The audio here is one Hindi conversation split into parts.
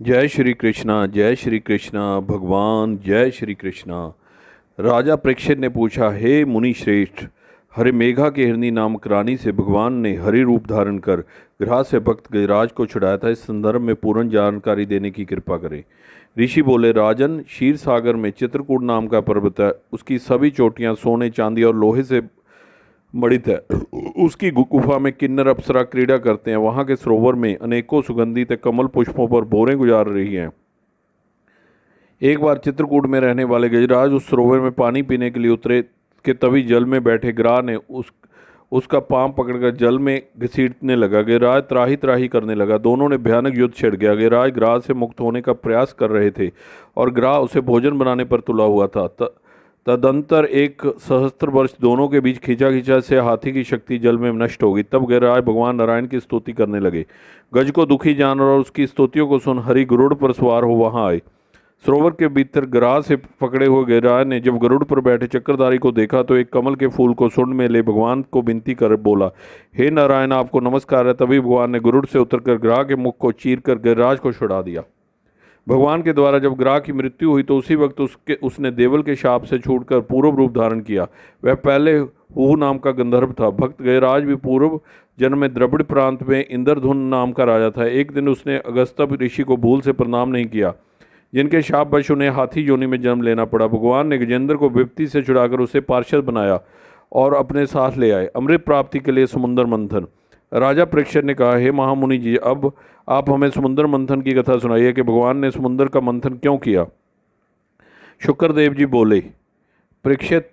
जय श्री कृष्णा, जय श्री कृष्णा। भगवान जय श्री कृष्णा। राजा परीक्षित ने पूछा, हे मुनि श्रेष्ठ, हरि मेघा के हिरणी नामक रानी से भगवान ने हरि रूप धारण कर ग्राह से भक्त गजराज को छुड़ाया था। इस संदर्भ में पूर्ण जानकारी देने की कृपा करें। ऋषि बोले, राजन, क्षीर सागर में चित्रकूट नाम का पर्वत है। उसकी सभी चोटियां सोने, चांदी और लोहे से मणित है। उसकी गुफा में किन्नर अप्सरा क्रीड़ा करते हैं। वहां के सरोवर में अनेकों सुगंधित कमल पुष्पों पर भोरें गुजार रही हैं। एक बार चित्रकूट में रहने वाले गजराज उस सरोवर में पानी पीने के लिए उतरे कि तभी जल में बैठे ग्राह ने उसका पांव पकड़कर जल में घसीटने लगा। गजराज त्राही त्राही करने लगा। दोनों ने भयानक युद्ध छिड़ गया। गजराज ग्राह से मुक्त होने का प्रयास कर रहे थे और ग्राह उसे भोजन बनाने पर तुला हुआ था। तदंतर एक सहस्त्र वर्ष दोनों के बीच खींचा खींचा से हाथी की शक्ति जल में नष्ट हो गई। तब गजराज भगवान नारायण की स्तुति करने लगे। गज को दुखी जानवर और उसकी स्तुतियों को सुन हरि गरुड़ पर सवार हो वहां आए। सरोवर के भीतर ग्राह से पकड़े हुए गजराज ने जब गरुड़ पर बैठे चक्रधारी को देखा तो एक कमल के फूल को सुंड में ले भगवान को विनती कर बोला, हे नारायण, आपको नमस्कार है। तभी भगवान ने गरुड़ से उतरकर ग्राह के मुख को चीर कर गजराज को छुड़ा दिया। भगवान के द्वारा जब ग्राह की मृत्यु हुई तो उसी वक्त उसने देवल के शाप से छूटकर पूर्व रूप धारण किया। वह पहले हूहू नाम का गंधर्व था। भक्त गजराज भी पूर्व जन्म में द्रविड़ प्रांत में इंद्रधुन नाम का राजा था। एक दिन उसने अगस्त्य ऋषि को भूल से प्रणाम नहीं किया, जिनके शाप वश उन्हें हाथी योनि में जन्म लेना पड़ा। भगवान ने गजेंद्र को विपत्ति से छुड़ाकर उसे पार्षद बनाया और अपने साथ ले आए। अमृत प्राप्ति के लिए समुद्र मंथन। राजा परीक्षित ने कहा, हे महामुनि जी, अब आप हमें समुद्र मंथन की कथा सुनाइए कि भगवान ने समुद्र का मंथन क्यों किया। शुक्रदेव जी बोले, परीक्षित,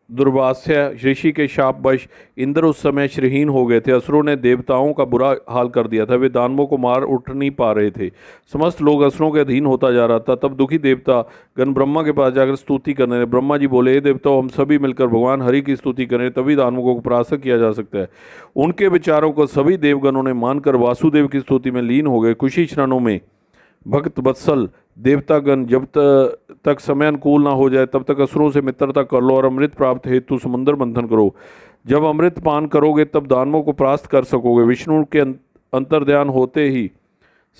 दुर्वास्य ऋषि के शापवश इंद्र उस समय श्रीहीन हो गए थे। असुरों ने देवताओं का बुरा हाल कर दिया था। वे दानवों को मार उठ नहीं पा रहे थे। समस्त लोग असुरों के अधीन होता जा रहा था। तब दुखी देवता गण ब्रह्मा के पास जाकर स्तुति करने लगे। ब्रह्मा जी बोले, हे देवताओं, हम सभी मिलकर भगवान हरि की स्तुति करें, तभी दानवों को परास्त किया जा सकता है। उनके विचारों को सभी देवगणों ने मानकर वासुदेव की स्तुति में लीन हो गए। कुछ ही क्षणों में भक्त वत्सल देवतागण, जब तक समय अनुकूल ना हो जाए तब तक असुरों से मित्रता कर लो और अमृत प्राप्त हेतु समुद्र मंथन करो। जब अमृत पान करोगे तब दानवों को परास्त कर सकोगे। विष्णु के अंतर्ध्यान होते ही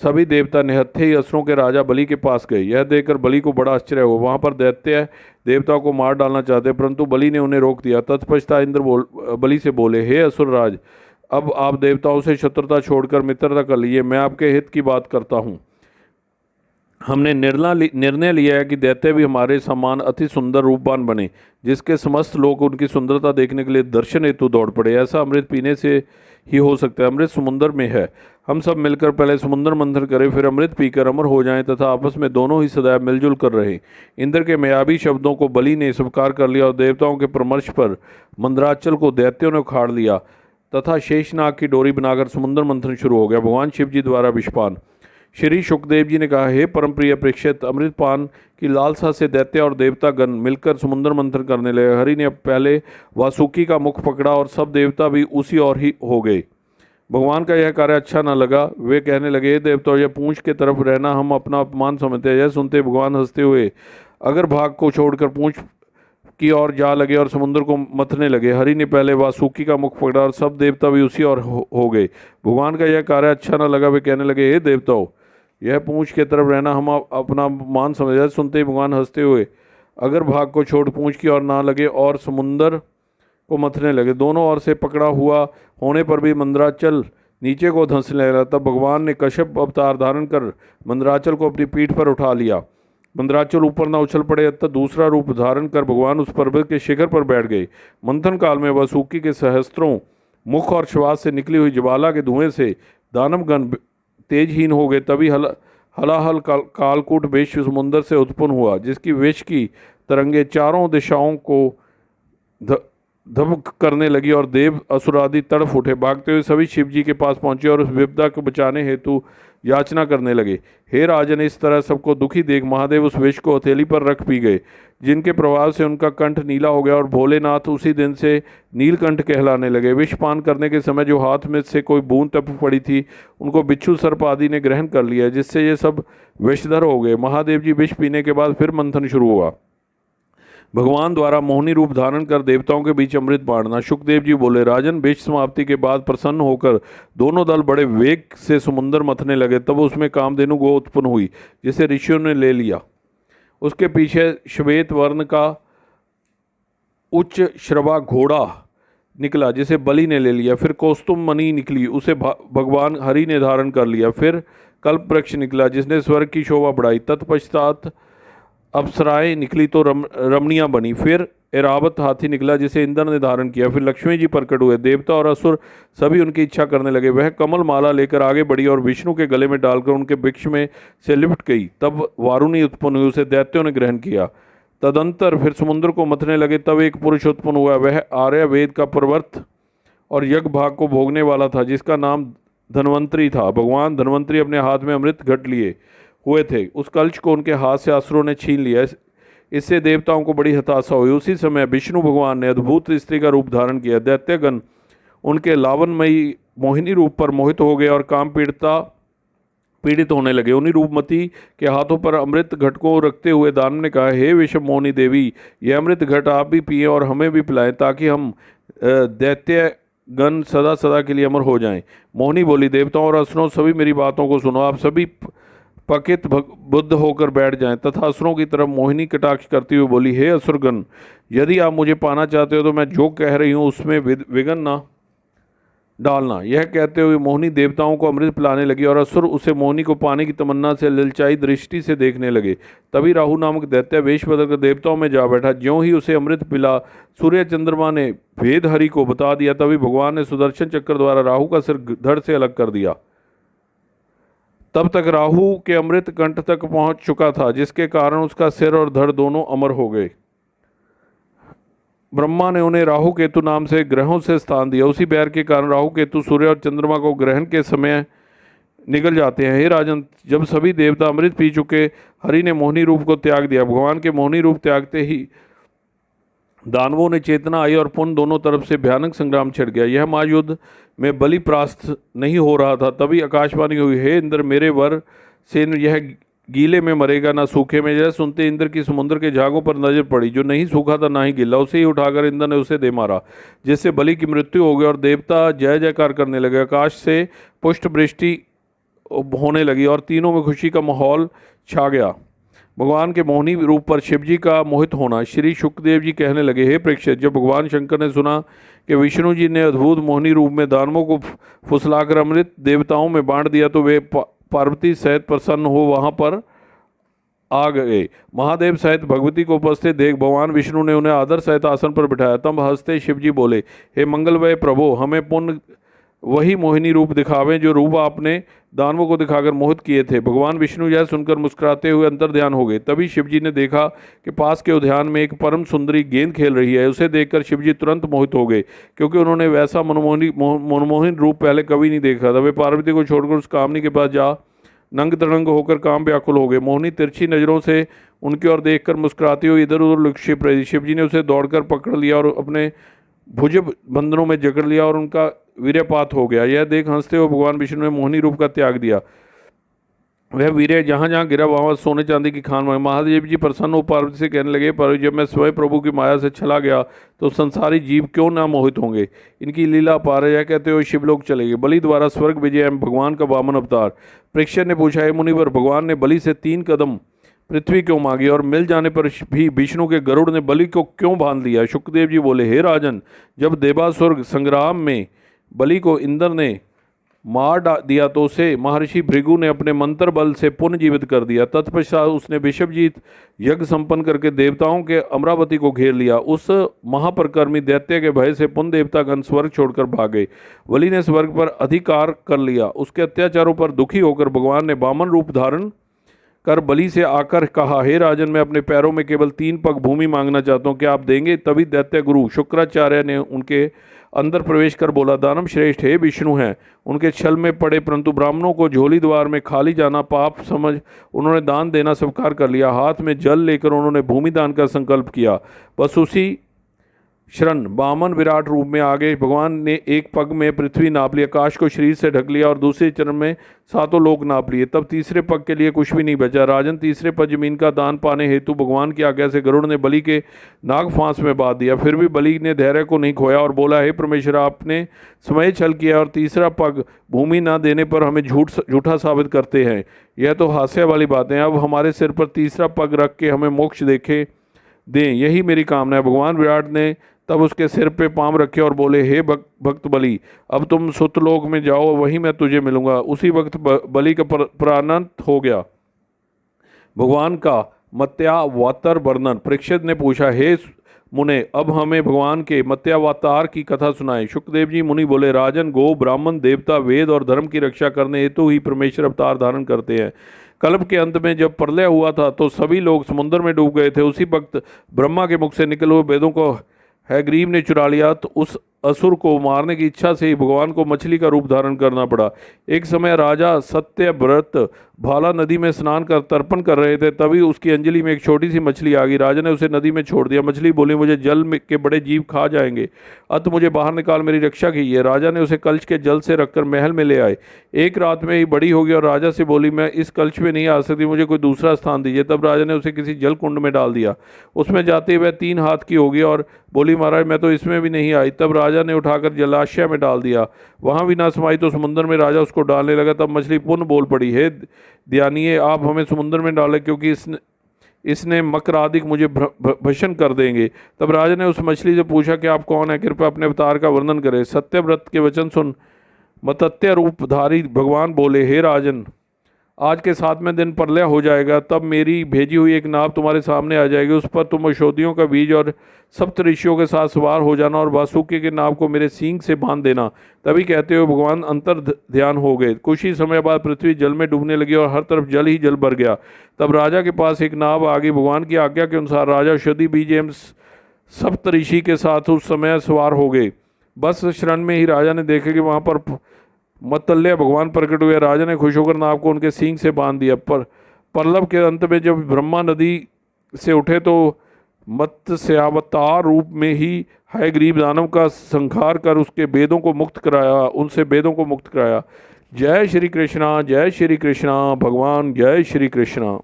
सभी देवता निहत्थे ही असुरों के राजा बलि के पास गए। यह देखकर बलि को बड़ा आश्चर्य हुआ। वहां पर दैत्य देवताओं को मार डालना चाहते, परंतु बलि ने उन्हें रोक दिया। तत्पश्चात इंद्र बलि से बोले, हे असुरराज, अब आप देवताओं से शत्रुता छोड़कर मित्रता कर लीजिए। मैं आपके हित की बात करता हूँ। हमने निर्णय लिया है कि दैत्य भी हमारे समान अति सुंदर रूपवान बने, जिसके समस्त लोग उनकी सुंदरता देखने के लिए दर्शन हेतु दौड़ पड़े। ऐसा अमृत पीने से ही हो सकता है। अमृत समुद्र में है। हम सब मिलकर पहले समुद्र मंथन करें, फिर अमृत पीकर अमर हो जाएं तथा आपस में दोनों ही सदैव मिलजुल कर रहें। इंद्र के मायावी शब्दों को बलि ने स्वीकार कर लिया और देवताओं के परामर्श पर मंदराचल को दैत्यों ने उखाड़ लिया तथा शेषनाग की डोरी बनाकर समुद्र मंथन शुरू हो गया। भगवान शिव जी द्वारा विषपान। श्री सुखदेव जी ने कहा, हे परमप्रिय परीक्षित, अमृत पान की लालसा से दैत्य और देवतागण मिलकर समुद्र मंथन करने लगे। हरि ने पहले वासुकी का मुख पकड़ा और सब देवता भी उसी ओर ही हो गए। भगवान का यह कार्य अच्छा न लगा। वे कहने लगे, हे देवताओं, यह पूंछ के तरफ रहना हम अपना अपमान समझते हैं। यह सुनते भगवान हंसते हुए अगर भाग को छोड़कर पूंछ की ओर जा लगे और समुद्र को मथने लगे। हरि ने पहले वासुकी का मुख पकड़ा और सब देवता भी उसी ओर हो गए। भगवान का यह कार्य अच्छा न लगा। वे कहने लगे, हे देवताओं, यह पूंछ के तरफ रहना हम अपना मान समझ। सुनते ही भगवान हंसते हुए अगर भाग को छोड़ पूंछ की ओर ना लगे और समुंदर को मथने लगे। दोनों ओर से पकड़ा हुआ होने पर भी मंदराचल नीचे को धंसने लगा। तब भगवान ने कश्यप अवतार धारण कर मंदराचल को अपनी पीठ पर उठा लिया। मंदराचल ऊपर न उछल पड़े, अतः दूसरा रूप धारण कर भगवान उस पर्वत के शिखर पर बैठ गए। मंथन काल में वासुकी के सहस्त्रों मुख और श्वास से निकली हुई ज्वाला के धुएं से दानवगण तेजहीन हो गए। तभी हलाहल कालकूट विश्व समुद्र से उत्पन्न हुआ, जिसकी विष की तरंगे चारों दिशाओं को धबक करने लगी और देव असुरादि तड़फ उठे। भागते हुए सभी शिव जी के पास पहुंचे और उस विपदा को बचाने हेतु याचना करने लगे। हे राजन, इस तरह सबको दुखी देख महादेव उस विष को हथेली पर रख पी गए, जिनके प्रभाव से उनका कंठ नीला हो गया और भोलेनाथ उसी दिन से नीलकंठ कहलाने लगे। विष पान करने के समय जो हाथ में से कोई बूंद टपक पड़ी थी, उनको बिच्छू सर्प आदि ने ग्रहण कर लिया, जिससे ये सब विषधर हो गए। महादेव जी विष पीने के बाद फिर मंथन शुरू हुआ। भगवान द्वारा मोहिनी रूप धारण कर देवताओं के बीच अमृत बांटना। शुकदेव जी बोले, राजन, बीच समाप्ति के बाद प्रसन्न होकर दोनों दल बड़े वेग से समुद्र मथने लगे। तब उसमें कामधेनु गो उत्पन्न हुई, जिसे ऋषियों ने ले लिया। उसके पीछे श्वेत वर्ण का उच्च श्रवा घोड़ा निकला, जिसे बलि ने ले लिया। फिर कौस्तुम मणि निकली, उसे भगवान हरि ने धारण कर लिया। फिर कल्प वृक्ष निकला, जिसने स्वर्ग की शोभा बढ़ाई। तत्पश्चात अप्सराएं निकली तो रमणियां बनी। फिर ऐरावत हाथी निकला, जिसे इंद्र ने धारण किया। फिर लक्ष्मी जी प्रकट हुए। देवता और असुर सभी उनकी इच्छा करने लगे। वह कमल माला लेकर आगे बढ़ी और विष्णु के गले में डालकर उनके वृक्ष में से लिपट गई। तब वारुणी उत्पन्न हुई, उसे दैत्यों ने ग्रहण किया। तदंतर फिर समुद्र को मथने लगे। तब एक पुरुष उत्पन्न हुआ। वह आर्य वेद का प्रवर्त और यज्ञ भाग को भोगने वाला था, जिसका नाम धन्वंतरी था। भगवान धन्वंतरी अपने हाथ में अमृत घट लिए हुए थे। उस कलश को उनके हाथ से असुरों ने छीन लिया। इससे देवताओं को बड़ी हताशा हुई। उसी समय विष्णु भगवान ने अद्भुत स्त्री का रूप धारण किया। दैत्यगण उनके लावणमयी मोहिनी रूप पर मोहित हो गए और काम पीड़ित होने लगे। उन्हीं रूपमती के हाथों पर अमृत घट को रखते हुए दानव ने कहा, हे विषम मोहिनी देवी, यह अमृत घट आप भी पिए और हमें भी पिलाएं, ताकि हम दैत्यगण सदा सदा के लिए अमर हो जाएं। मोहिनी बोली, देवताओं और असुरों, सभी मेरी बातों को सुनो। आप सभी पकित बुद्ध होकर बैठ जाएं। तथा असुरों की तरफ मोहिनी कटाक्ष करती हुई बोली, हे असुरगण, यदि आप मुझे पाना चाहते हो तो मैं जो कह रही हूँ उसमें विघ्न ना डालना। यह कहते हुए मोहिनी देवताओं को अमृत पिलाने लगी और असुर उसे मोहिनी को पाने की तमन्ना से ललचाई दृष्टि से देखने लगे। तभी राहु नामक दैत्य वेश बदलकर देवताओं में जा बैठा। ज्यों ही उसे अमृत पिला सूर्य चंद्रमा ने भेद हरि को बता दिया, तभी भगवान ने सुदर्शन चक्र द्वारा राहु का सिर धड़ से अलग कर दिया। तब तक राहु के अमृत कंठ तक पहुंच चुका था, जिसके कारण उसका सिर और धड़ दोनों अमर हो गए। ब्रह्मा ने उन्हें राहु केतु नाम से ग्रहों से स्थान दिया। उसी बैर के कारण राहु केतु सूर्य और चंद्रमा को ग्रहण के समय निकल जाते हैं। हे राजन, जब सभी देवता अमृत पी चुके, हरि ने मोहिनी रूप को त्याग दिया। भगवान के मोहिनी रूप त्यागते ही दानवों ने चेतना आई और पुण्य दोनों तरफ से भयानक संग्राम छिड़ गया। यह महायुद्ध में बलि परास्त नहीं हो रहा था। तभी आकाशवाणी हुई, हे इंद्र, मेरे वर से यह गीले में मरेगा ना सूखे में। यह सुनते इंद्र की समुद्र के झागों पर नजर पड़ी, जो नहीं सूखा था ना ही गीला। उसे ही उठाकर इंद्र ने उसे दे मारा, जिससे बलि की मृत्यु हो गई और देवता जय जयकार करने लगे। आकाश से पुष्ट वृष्टि होने लगी और तीनों में खुशी का माहौल छा गया। भगवान के मोहिनी रूप पर शिवजी का मोहित होना। श्री शुकदेव जी कहने लगे, हे परीक्षित, जब भगवान शंकर ने सुना कि विष्णु जी ने अद्भुत मोहिनी रूप में दानवों को फुसलाकर अमृत देवताओं में बांट दिया, तो वे पार्वती सहित प्रसन्न हो वहां पर आ गए। महादेव सहित भगवती को उपस्थित देख भगवान विष्णु ने उन्हें आदर सहित आसन पर बिठाया। तब हंसते शिवजी बोले, हे मंगलमय प्रभु, हमें पुण्य वही मोहिनी रूप दिखावें जो रूप आपने दानवों को दिखाकर मोहित किए थे। भगवान विष्णु यह सुनकर मुस्कुराते हुए अंतर ध्यान हो गए। तभी शिवजी ने देखा कि पास के उद्यान में एक परम सुंदरी गेंद खेल रही है। उसे देखकर शिवजी तुरंत मोहित हो गए, क्योंकि उन्होंने वैसा मनमोहन रूप पहले कभी नहीं देखा था। वे पार्वती को छोड़कर उस कामनी के पास जा नंग तड़ंग होकर काम व्याकुल हो गए। मोहिनी तिरछी नजरों से उनकी ओर देखकर मुस्कुराती हुई इधर उधर लुक्षिप रही। शिवजी ने उसे दौड़कर पकड़ लिया और अपने भुज बंधनों में जकड़ लिया और उनका वीर्यपात हो गया। यह देख हंसते हुए भगवान विष्णु ने मोहिनी रूप का त्याग दिया। वह वीर्य जहाँ जहाँ गिरा वहाँ सोने चांदी की खान में। महादेव जी प्रसन्न हो पार्वती से कहने लगे, पर जब मैं स्वयं प्रभु की माया से चला गया तो संसारी जीव क्यों ना मोहित होंगे। इनकी लीला अपार है। यह कहते हुए शिवलोक चले गए। बलि द्वारा स्वर्ग विजय एवं भगवान का वामन अवतार। परीक्षित ने पूछा, हे मुनिवर, भगवान ने बलि से 3 कदम पृथ्वी क्यों मांगी और मिल जाने पर भी विष्णु के गरुड़ ने बलि को क्यों बांध लिया। शुकदेव जी बोले, हे राजन, जब देवासुर संग्राम में बलि को इंद्र ने मार दिया तो उसे महर्षि भृगु ने अपने मंत्र बल से पुनर्जीवित कर दिया। तत्पश्चात उसने विश्वजीत यज्ञ संपन्न करके देवताओं के अमरावती को घेर लिया। उस महापरकर्मी दैत्य के भय से पुण्य देवतागण स्वर्ग छोड़कर भाग गए। बलि ने स्वर्ग पर अधिकार कर लिया। उसके अत्याचारों पर दुखी होकर भगवान ने वामन रूप धारण कर बलि से आकर कहा, हे राजन, मैं अपने पैरों में केवल 3 पग भूमि मांगना चाहता हूँ, क्या आप देंगे। तभी दैत्य गुरु शुक्राचार्य ने उनके अंदर प्रवेश कर बोला, दानव श्रेष्ठ, हे विष्णु हैं। उनके छल में पड़े परंतु ब्राह्मणों को झोली द्वार में खाली जाना पाप समझ उन्होंने दान देना स्वीकार कर लिया। हाथ में जल लेकर उन्होंने भूमि दान का संकल्प किया। बस उसी शरण वामन विराट रूप में आगे भगवान ने एक पग में पृथ्वी नाप ली, आकाश को शरीर से ढक लिया और दूसरे चरण में सातों लोक नाप लिए। तब तीसरे पग के लिए कुछ भी नहीं बचा। राजन, तीसरे पग जमीन का दान पाने हेतु भगवान की आज्ञा से गरुड़ ने बलि के नाग फांस में बांध दिया। फिर भी बलि ने धैर्य को नहीं खोया और बोला, हे परमेश्वर, आपने समय छल किया और तीसरा पग भूमि न देने पर हमें झूठा साबित करते हैं। यह तो हास्य वाली बातें हैं। अब हमारे सिर पर तीसरा पग रख के हमें मोक्ष दें, यही मेरी कामना है। भगवान विराट ने तब उसके सिर पे पांव रखे और बोले, हे भक्त बलि, अब तुम सुतलोक में जाओ, वहीं मैं तुझे मिलूंगा। उसी वक्त बलि का प्राणांत हो गया। भगवान का मत्यावतार वर्णन। परीक्षित ने पूछा, हे मुने, अब हमें भगवान के मत्यावतार की कथा सुनाएं। शुकदेव जी मुनि बोले, राजन, गो, ब्राह्मण, देवता, वेद और धर्म की रक्षा करने हेतु ही परमेश्वर अवतार धारण करते हैं। कल्प के अंत में जब प्रलय हुआ था तो सभी लोग समुद्र में डूब गए थे। उसी वक्त ब्रह्मा के मुख से निकले हुए वेदों को हैग्रीव ने चुरा लिया, तो उस असुर को मारने की इच्छा से ही भगवान को मछली का रूप धारण करना पड़ा। एक समय राजा सत्यव्रत भाला नदी में स्नान कर तर्पण कर रहे थे, तभी उसकी अंजलि में एक छोटी सी मछली आ गई। राजा ने उसे नदी में छोड़ दिया। मछली बोली, मुझे जल में के बड़े जीव खा जाएंगे, अत मुझे बाहर निकाल मेरी रक्षा कीजिए। राजा ने उसे कलश के जल से रखकर महल में ले आए। एक रात में ही बड़ी होगी और राजा से बोली, मैं इस कलश में नहीं आ सकती, मुझे कोई दूसरा स्थान दीजिए। तब राजा ने उसे किसी जल कुंड में डाल दिया। उसमें जाते वह 3 हाथ की होगी और बोली, महाराज, मैं तो इसमें भी नहीं आई। तब राजा ने उठाकर जलाशय में डाल दिया। वहां भी ना समाई तो समुद्र में राजा उसको डालने लगा। तब मछली पुनः बोल पड़ी, हे ध्यानिए, आप हमें समुद्र में डालें, क्योंकि इसने मकरादिक मुझे भस्म कर देंगे। तब राजा ने उस मछली से पूछा कि आप कौन है, कृपया अपने अवतार का वर्णन करें। सत्यव्रत के वचन सुन मतत्य रूपधारी भगवान बोले, हे राजन, आज के 7वें दिन प्रलय हो जाएगा। तब मेरी भेजी हुई एक नाव तुम्हारे सामने आ जाएगी। उस पर तुम औषधियों का बीज और सप्त ऋषियों के साथ सवार हो जाना और वासुकी के नाव को मेरे सींग से बांध देना। तभी कहते हुए भगवान अंतर ध्यान हो गए। कुछ ही समय बाद पृथ्वी जल में डूबने लगी और हर तरफ जल ही जल भर गया। तब राजा के पास एक नाव आ गई। भगवान की आज्ञा के अनुसार राजा औषधि बीज एवं सप्त ऋषि के साथ उस समय सवार हो गए। बस क्षण में ही राजा ने देखा कि वहाँ पर मतल्य भगवान प्रकट हुए। राजा ने खुश होकर नाव को उनके सींग से बांध दिया। पर पल्लव के अंत में जब ब्रह्मा नदी से उठे तो मत्स्यावतार रूप में ही हयग्रीव दानव का संहार कर उसके वेदों को मुक्त कराया, उनसे वेदों को मुक्त कराया। जय श्री कृष्णा, जय श्री कृष्णा। भगवान जय श्री कृष्णा।